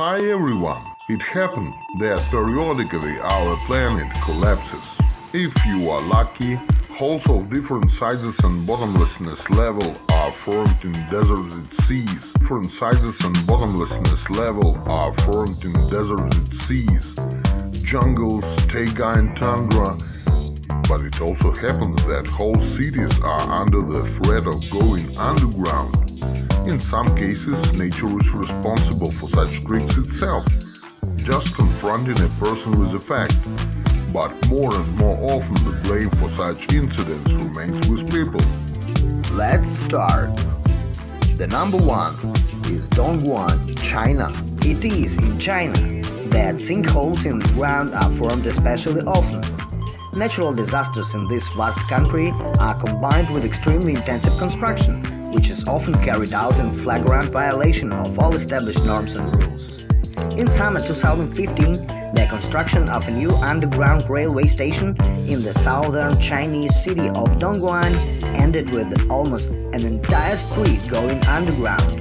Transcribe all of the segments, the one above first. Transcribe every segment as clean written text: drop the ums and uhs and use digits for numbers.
Hi everyone! It happened that periodically our planet collapses. If you are lucky, holes of different sizes and bottomlessness level are formed in deserted seas. Different sizes and bottomlessness level are formed in deserted seas, jungles, taiga and tundra. But it also happens that whole cities are under the threat of going underground. In some cases, nature is responsible for such tricks itself, just confronting a person with a fact. But more and more often the blame for such incidents remains with people. Let's start. The number one is Dongguan, China. It is in China that sinkholes in the ground are formed especially often. Natural disasters in this vast country are combined with extremely intensive construction, which is often carried out in flagrant violation of all established norms and rules. In summer 2015, the construction of a new underground railway station in the southern Chinese city of Dongguan ended with almost an entire street going underground.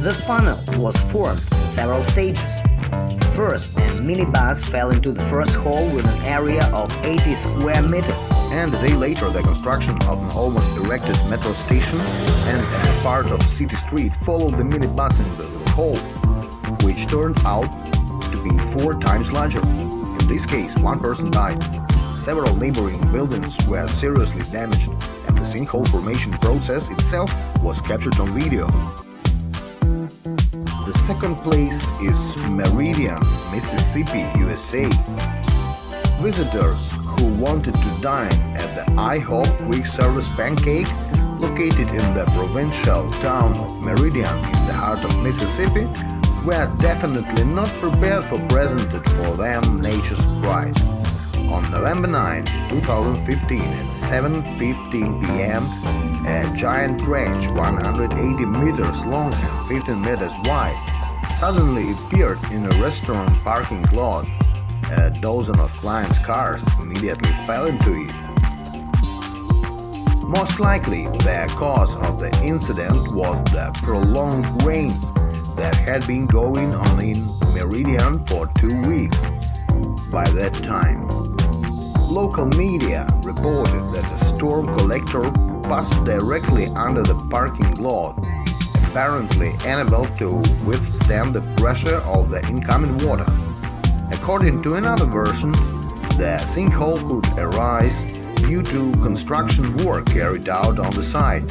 The funnel was formed in several stages. First, a minibus fell into the first hole with an area of 80 square meters, and a day later the construction of an almost erected metro station and a part of city street followed the minibus into the hole, which turned out to be 4 times larger. In this case, 1 person died. Several neighboring buildings were seriously damaged, and the sinkhole formation process itself was captured on video. The second place is Meridian, Mississippi, USA. Visitors who wanted to dine at the IHOP quick service pancake, located in the provincial town of Meridian in the heart of Mississippi, were definitely not prepared for presented for them nature surprise. On November 9, 2015 at 7:15 p.m., a giant trench 180 meters long and 15 meters wide suddenly appeared in a restaurant parking lot. A dozen of clients' cars immediately fell into it. Most likely, the cause of the incident was the prolonged rains that had been going on in Meridian for 2 weeks. By that time, local media reported that a storm collector passed directly under the parking lot, apparently unable to withstand the pressure of the incoming water. According to another version, the sinkhole could arise due to construction work carried out on the site.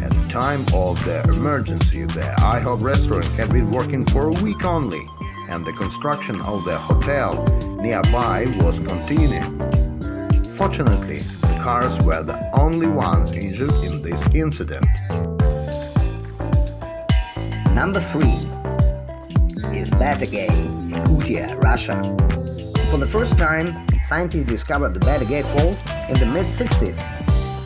At the time of the emergency, the IHOP restaurant had been working for a week only, and the construction of the hotel nearby was continuing. Fortunately, the cars were the only ones injured in this incident. Number 3 is Batagay, Yakutia, Russia. For the first time, scientists discovered the Batagay fault in the mid-60s.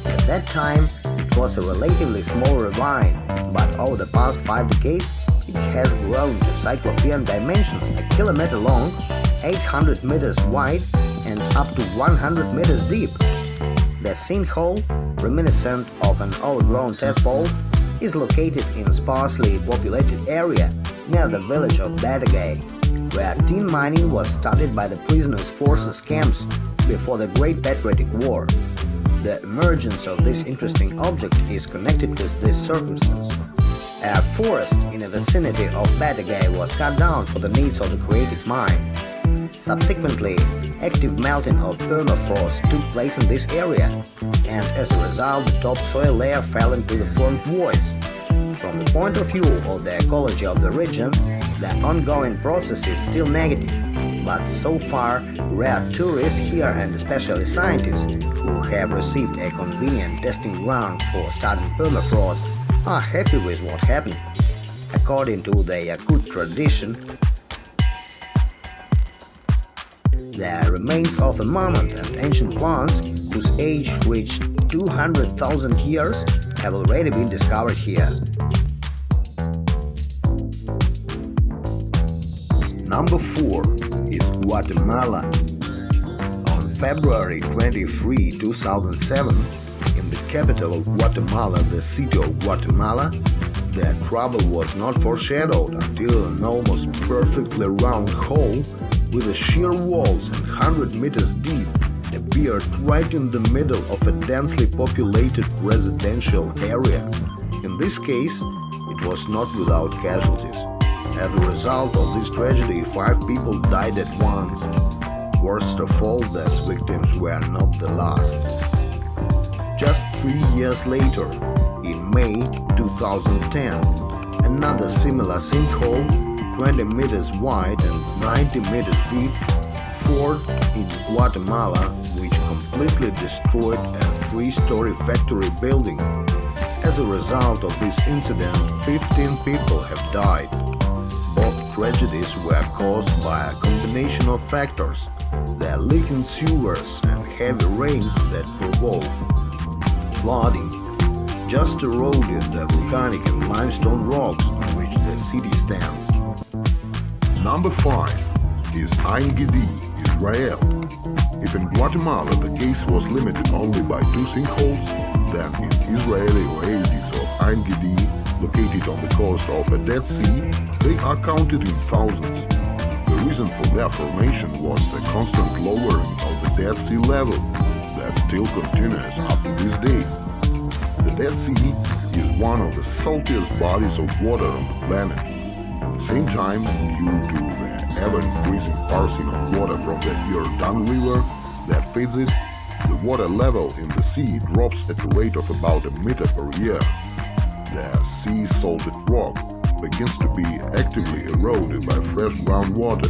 At that time, it was a relatively small ravine, but over the past 5 decades, it has grown to cyclopean dimension, 1 kilometer long, 800 meters wide, and up to 100 meters deep. The sinkhole, reminiscent of an overgrown tadpole, is located in a sparsely populated area near the village of Batagay, where tin mining was started by the prisoners' forces camps before the Great Patriotic War. The emergence of this interesting object is connected with this circumstance. A forest in the vicinity of Batagay was cut down for the needs of the creative mine. Subsequently, active melting of permafrost took place in this area, and as a result the topsoil layer fell into the formed voids. From the point of view of the ecology of the region, the ongoing process is still negative, but so far rare tourists here and especially scientists who have received a convenient testing ground for studying permafrost are happy with what happened. According to the Yakut tradition, the remains of a mammoth and ancient plants, whose age reached 200,000 years, have already been discovered here. Number 4 is Guatemala. On February 23, 2007, in the capital of Guatemala, the city of Guatemala, Their trouble was not foreshadowed until an almost perfectly round hole with a sheer walls and 100 meters deep appeared right in the middle of a densely populated residential area. In this case, it was not without casualties. As a result of this tragedy, 5 people died at once. Worst of all, these victims were not the last. Just 3 years later, in May 2010, another similar sinkhole, 20 meters wide and 90 meters deep, formed in Guatemala, which completely destroyed a 3-story factory building. As a result of this incident, 15 people have died. Both tragedies were caused by a combination of factors: the leaking sewers and heavy rains that provoked flooding just eroded the volcanic and limestone rocks on which the city stands. Number 5 is Ein Gedi, Israel. If in Guatemala the case was limited only by 2 sinkholes, then in Israeli oasis of Ein Gedi, located on the coast of a Dead Sea, they are counted in thousands. The reason for their formation was the constant lowering of the Dead Sea level that still continues up to this day. The Dead Sea is one of the saltiest bodies of water on the planet. At the same time, due to the ever-increasing passing of water from the Jordan River that feeds it, the water level in the sea drops at a rate of about a meter per year. The sea-salted rock begins to be actively eroded by fresh groundwater,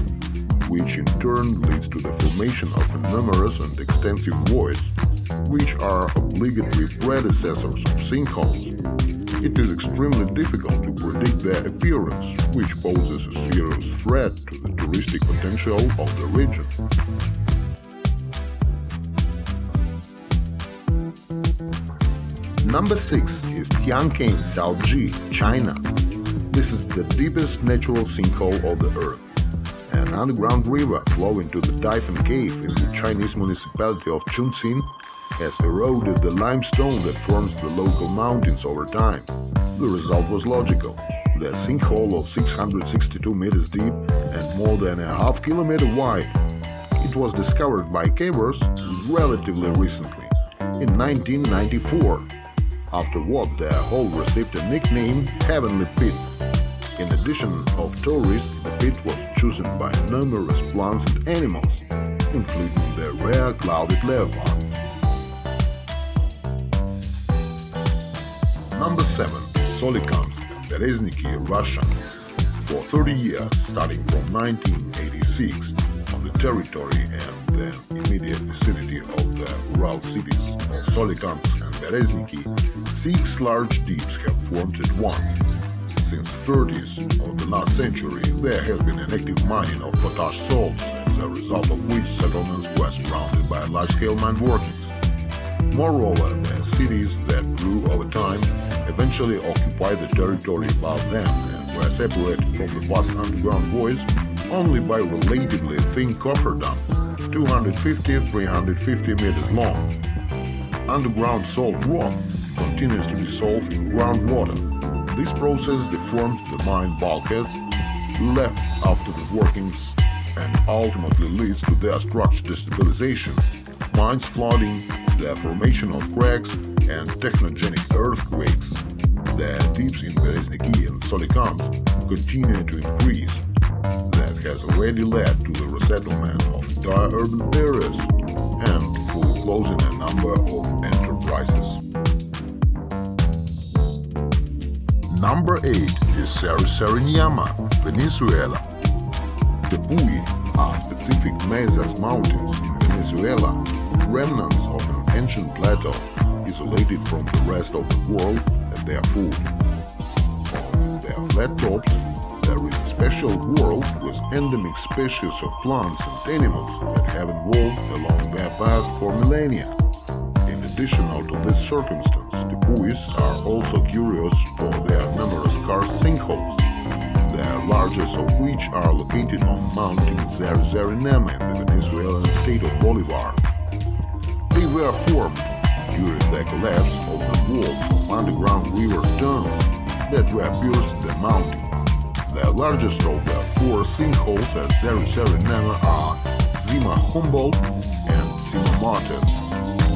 which in turn leads to the formation of numerous and extensive voids, which are obligatory predecessors of sinkholes. It is extremely difficult to predict their appearance, which poses a serious threat to the touristic potential of the region. Number 6 is Tianquan Shaoji, China. This is the deepest natural sinkhole of the Earth. An underground river flowing to the Typhon Cave in the Chinese municipality of Chunxin has eroded the limestone that forms the local mountains over time. The result was logical. The sinkhole of 662 meters deep and more than a half-kilometer wide. It was discovered by cavers relatively recently, in 1994. Afterward, the hole received a nickname Heavenly Pit. In addition of tourists, the pit was chosen by numerous plants and animals, including the rare clouded leopard. Number 7 is Solikamsk, Berezniki, Russia. For 30 years, starting from 1986, on the territory and the immediate vicinity of the rural cities of Solikamsk and Berezniki, 6 large deeps have formed at once. Since 30s of the last century, there has been an active mining of potash salts, as a result of which settlements were surrounded by large-scale mine workings. Moreover, the cities that grew over time eventually occupied the territory above them and were separated from the vast underground voids only by relatively thin cofferdam, 250-350 meters long. Underground salt rock continues to dissolve in groundwater. This process deforms the mine bulkheads left after the workings and ultimately leads to their structure destabilization, mines flooding, the formation of cracks, and technogenic earthquakes. The deeps in Berezniki and Solikamsk continue to increase. That has already led to the resettlement of entire urban areas and to closing a number of enterprises. Number 8 is Sarinyama, Venezuela. The Pui are specific mesas mountains in Venezuela, remnants of an ancient plateau, isolated from the rest of the world at their foot. On their flat tops, there is a special world with endemic species of plants and animals that have evolved along their path for millennia. In addition to this circumstance, the Puis are also curious for their numerous karst sinkholes, the largest of which are located on Mountain Sarinyama in the Venezuelan state of Bolivar. They were formed during the collapse of the walls of underground river tunnels that reappears the mountain. The largest of the four sinkholes at Suriname are Zima Humboldt and Zima Martin,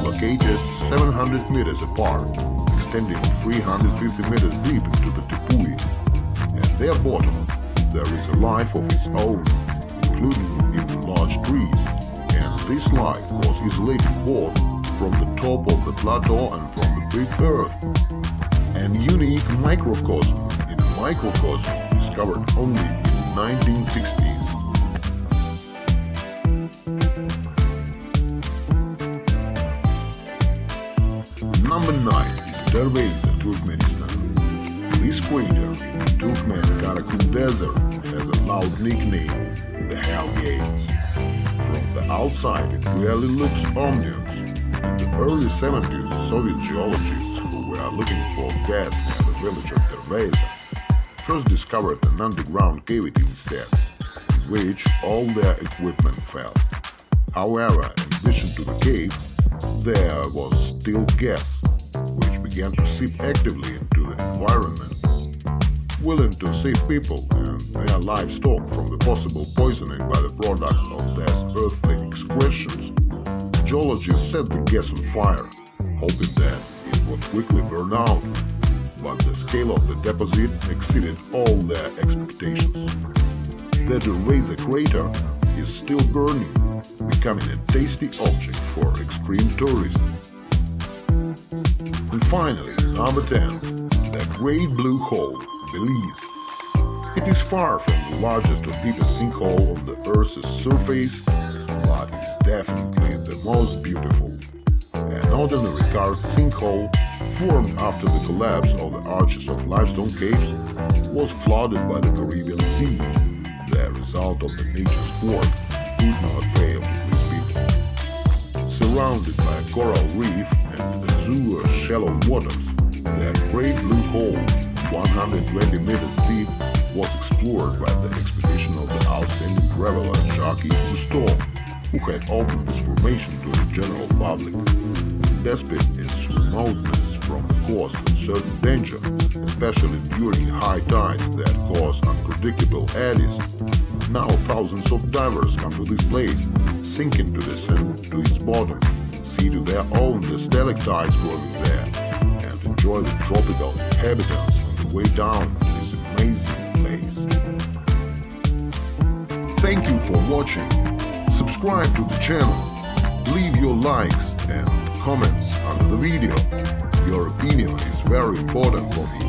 located 700 meters apart, extending 350 meters deep into the Tepui. At their bottom, there is a life of its own, including even large trees, and this life was isolated both from the top of the plateau and from the big earth. An unique microcosm in a microcosm discovered only in the 1960s. Number 9 is Derveysa, Turkmenistan. This crater in the Turkmen Karakum Desert has a loud nickname, the Hell Gates. From the outside it really looks ominous. In the early 70s, Soviet geologists who were looking for gas near the village of Derveysa first discovered an underground cavity instead, in which all their equipment fell. However, in addition to the cave, there was still gas, which began to seep actively into the environment. Willing to save people and their livestock from the possible poisoning by the product of their earthly excretions, geologists set the gas on fire, hoping that it would quickly burn out. But the scale of the deposit exceeded all their expectations. The Derveysa crater is still burning, becoming a tasty object for extreme tourism. And finally, number 10, the Great Blue Hole, Belize. It is far from the largest or deepest sinkhole on the Earth's surface, but it is definitely the most beautiful. An ordinary karst sinkhole, formed after the collapse of the arches of limestone caves, was flooded by the Caribbean Sea. The result of the nature's work could not fail to please people. Surrounded by a coral reef and azure shallow waters, the Great Blue Hole, 120 meters deep, was explored by the expedition of the outstanding traveler Jacques Cousteau, who had opened this formation to the general public. Despite its remoteness from the coast and certain danger, especially during high tides that cause unpredictable eddies, now thousands of divers come to this place, sink into the sand to its bottom, see to their own the stalactites growing there, and enjoy the tropical inhabitants on the way down this amazing place. Thank you for watching. Subscribe to the channel, leave your likes and comments under the video. Your opinion is very important for me.